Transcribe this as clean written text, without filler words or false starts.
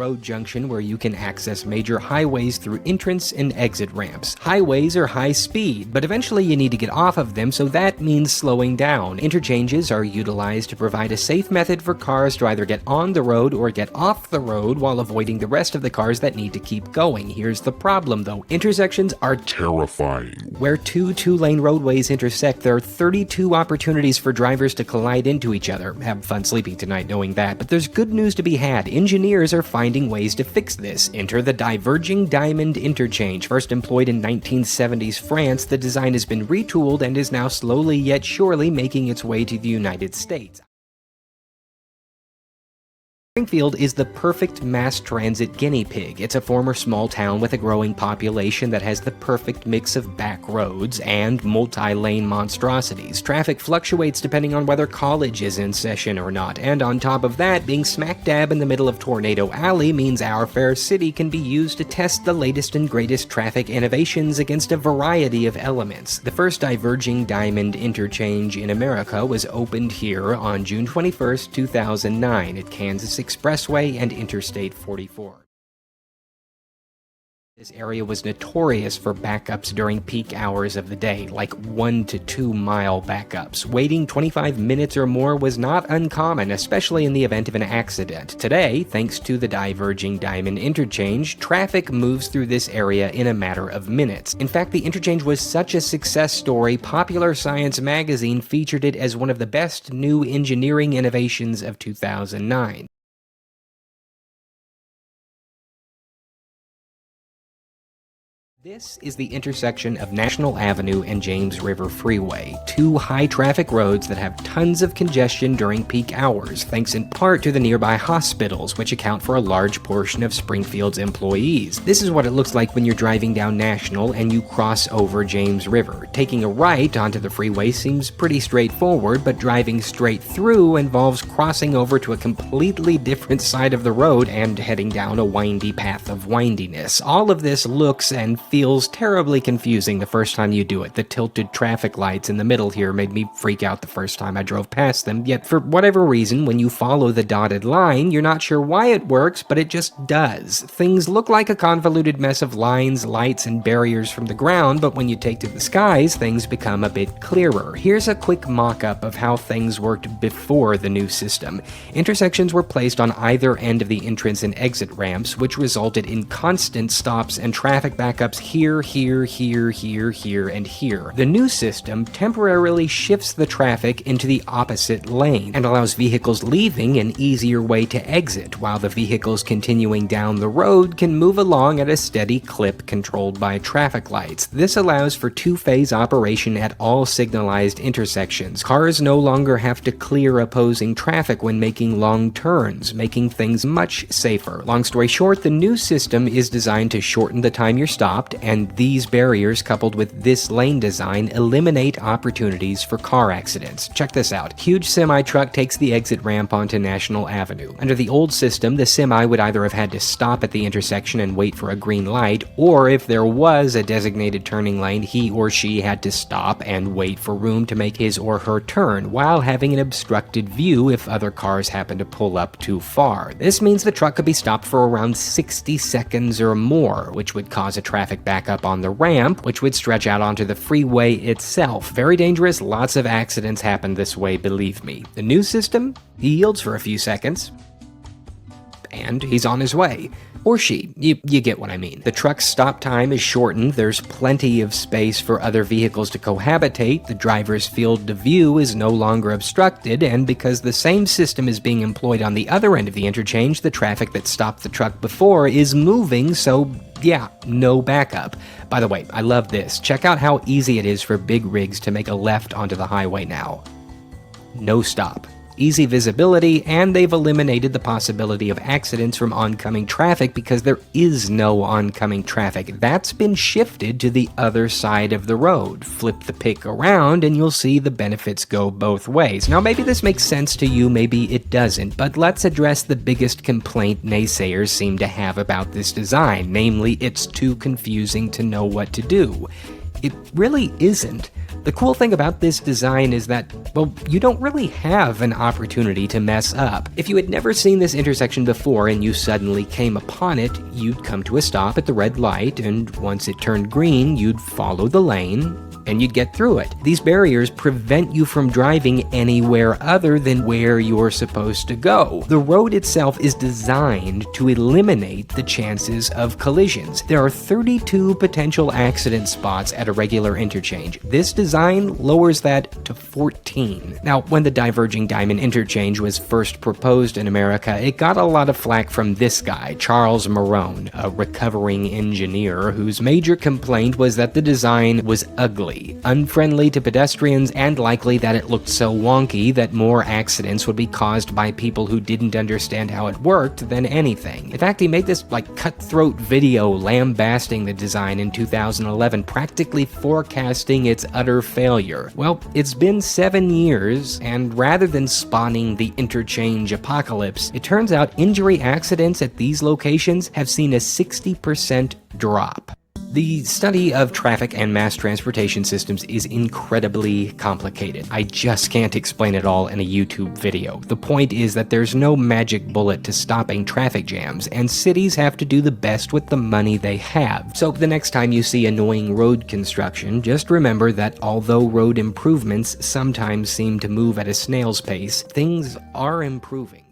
road junction where you can access major highways through entrance and exit ramps. Highways are high speed, but eventually you need to get off of them, so that means slowing down. Interchanges are utilized to provide a safe method for cars to either get on the road or get off the road while avoiding the rest of the cars that need to keep going. Here's the problem though, intersections are terrifying. Where two two-lane roadways intersect, there are 32 opportunities for drivers to collide into each other. Have fun sleeping tonight knowing that, but there's good news to be had. Engineers are finding ways to fix this. Enter the Diverging Diamond interchange. First employed in 1970s France, the design has been retooled and is now slowly yet surely making its way to the United States. Springfield is the perfect mass transit guinea pig. It's a former small town with a growing population that has the perfect mix of back roads and multi-lane monstrosities. Traffic fluctuates depending on whether college is in session or not, and on top of that, being smack dab in the middle of Tornado Alley means our fair city can be used to test the latest and greatest traffic innovations against a variety of elements. The first Diverging Diamond interchange in America was opened here on June 21st, 2009 at Kansas Expressway and Interstate 44. This area was notorious for backups during peak hours of the day, like 1 to 2 mile backups. Waiting 25 minutes or more was not uncommon, especially in the event of an accident. Today, thanks to the Diverging Diamond interchange, traffic moves through this area in a matter of minutes. In fact, the interchange was such a success story, Popular Science magazine featured it as one of the best new engineering innovations of 2009. This is the intersection of National Avenue and James River Freeway, two high-traffic roads that have tons of congestion during peak hours, thanks in part to the nearby hospitals, which account for a large portion of Springfield's employees. This is what it looks like when you're driving down National and you cross over James River. Taking a right onto the freeway seems pretty straightforward, but driving straight through involves crossing over to a completely different side of the road and heading down a windy path of windiness. All of this looks and feels terribly confusing the first time you do it. The tilted traffic lights in the middle here made me freak out the first time I drove past them, yet for whatever reason, when you follow the dotted line, you're not sure why it works, but it just does. Things look like a convoluted mess of lines, lights, and barriers from the ground, but when you take to the skies, things become a bit clearer. Here's a quick mock-up of how things worked before the new system. Intersections were placed on either end of the entrance and exit ramps, which resulted in constant stops and traffic backups here, here, here, here, here, and here. The new system temporarily shifts the traffic into the opposite lane and allows vehicles leaving an easier way to exit, while the vehicles continuing down the road can move along at a steady clip controlled by traffic lights. This allows for two-phase operation at all signalized intersections. Cars no longer have to clear opposing traffic when making long turns, making things much safer. Long story short, the new system is designed to shorten the time you're stopped, and these barriers coupled with this lane design eliminate opportunities for car accidents. Check this out. Huge semi-truck takes the exit ramp onto National Avenue. Under the old system, the semi would either have had to stop at the intersection and wait for a green light, or if there was a designated turning lane, he or she had to stop and wait for room to make his or her turn, while having an obstructed view if other cars happen to pull up too far. This means the truck could be stopped for around 60 seconds or more, which would cause a traffic backup on the ramp, which would stretch out onto the freeway itself. Very dangerous, lots of accidents happen this way, believe me. The new system, he yields for a few seconds, and he's on his way. Or she. You get what I mean. The truck's stop time is shortened, there's plenty of space for other vehicles to cohabitate, the driver's field of view is no longer obstructed, and because the same system is being employed on the other end of the interchange, the traffic that stopped the truck before is moving, so yeah, no backup. By the way, I love this. Check out how easy it is for big rigs to make a left onto the highway now. No stop. Easy visibility, and they've eliminated the possibility of accidents from oncoming traffic because there is no oncoming traffic. That's been shifted to the other side of the road. Flip the pic around and you'll see the benefits go both ways. Now maybe this makes sense to you, maybe it doesn't, but let's address the biggest complaint naysayers seem to have about this design, namely it's too confusing to know what to do. It really isn't. The cool thing about this design is that, well, you don't really have an opportunity to mess up. If you had never seen this intersection before and you suddenly came upon it, you'd come to a stop at the red light, and once it turned green, you'd follow the lane, and you'd get through it. These barriers prevent you from driving anywhere other than where you're supposed to go. The road itself is designed to eliminate the chances of collisions. There are 32 potential accident spots at a regular interchange. This design lowers that to 14. Now, when the Diverging Diamond interchange was first proposed in America, it got a lot of flack from this guy, Charles Marone, a recovering engineer whose major complaint was that the design was ugly, unfriendly to pedestrians, and likely that it looked so wonky that more accidents would be caused by people who didn't understand how it worked than anything. In fact, he made this cutthroat video lambasting the design in 2011, practically forecasting its utter failure. Well, it's been 7 years, and rather than spawning the interchange apocalypse, it turns out injury accidents at these locations have seen a 60% drop. The study of traffic and mass transportation systems is incredibly complicated. I just can't explain it all in a YouTube video. The point is that there's no magic bullet to stopping traffic jams, and cities have to do the best with the money they have. So the next time you see annoying road construction, just remember that although road improvements sometimes seem to move at a snail's pace, things are improving.